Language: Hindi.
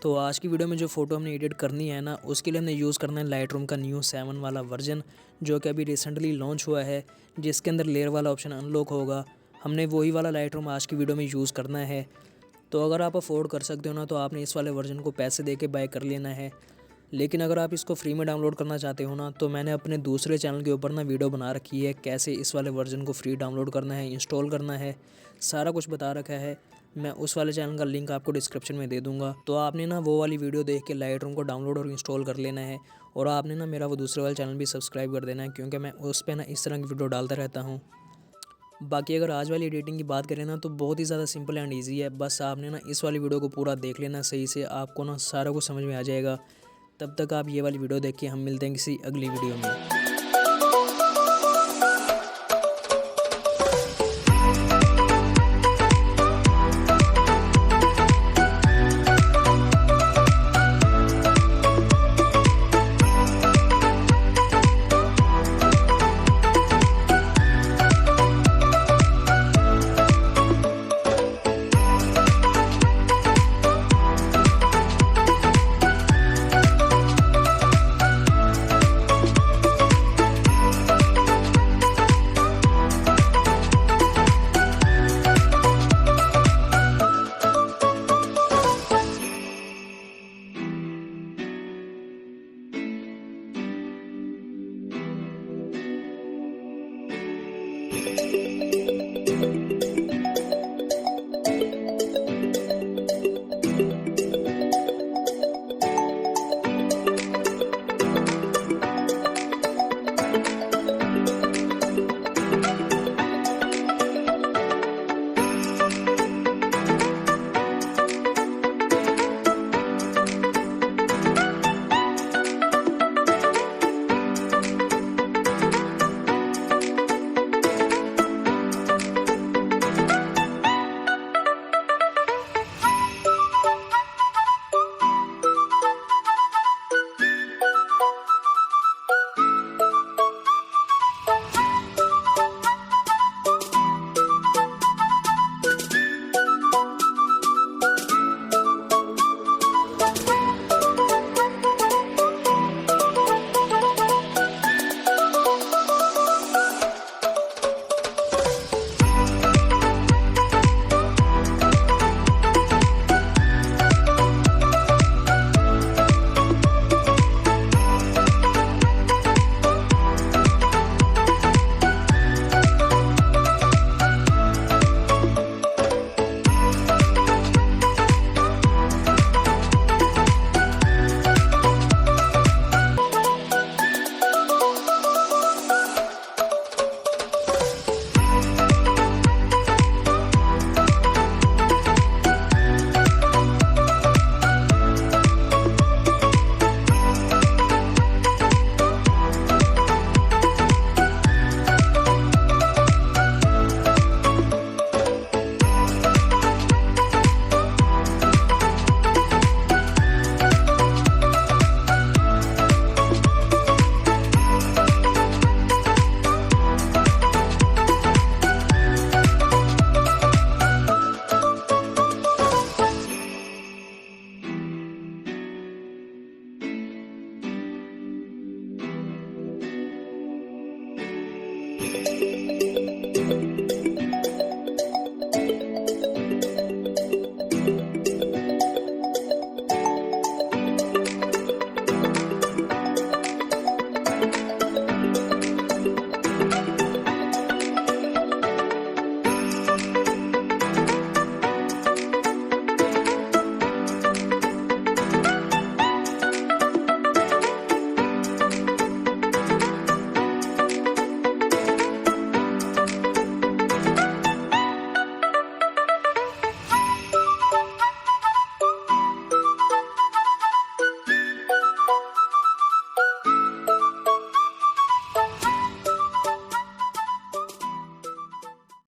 तो आज की वीडियो में जो फ़ोटो हमने एडिट करनी है ना, उसके लिए हमने यूज़ करना है लाइटरूम का न्यू 7 वाला वर्जन, जो कि अभी रिसेंटली लॉन्च हुआ है, जिसके अंदर लेयर वाला ऑप्शन अनलॉक होगा। हमने वही वाला लाइटरूम आज की वीडियो में यूज़ करना है। तो अगर आप अफोर्ड कर सकते हो ना, तो आपने इस वाले वर्जन को पैसे दे के बाय कर लेना है। लेकिन अगर आप इसको फ्री में डाउनलोड करना चाहते हो ना, तो मैंने अपने दूसरे चैनल के ऊपर ना वीडियो बना रखी है, कैसे इस वाले वर्जन को फ्री डाउनलोड करना है, इंस्टॉल करना है, सारा कुछ बता रखा है। मैं उस वाले चैनल का लिंक आपको डिस्क्रिप्शन में दे दूंगा। तो आपने ना वो वाली वीडियो देख के लाइटरूम को डाउनलोड और इंस्टॉल कर लेना है। और आपने ना मेरा वो दूसरे वाला चैनल भी सब्सक्राइब कर देना है, क्योंकि मैं उस पर ना इस तरह की वीडियो डालता रहता हूँ। बाकी अगर आज वाली एडिटिंग की बात करें ना, तो बहुत ही ज़्यादा सिंपल एंड ईजी है। बस आपने ना इस वाली वीडियो को पूरा देख लेना सही से, आपको ना सारा कुछ समझ में आ जाएगा। तब तक आप ये वाली वीडियो देखिए, हम मिलते हैं किसी अगली वीडियो में।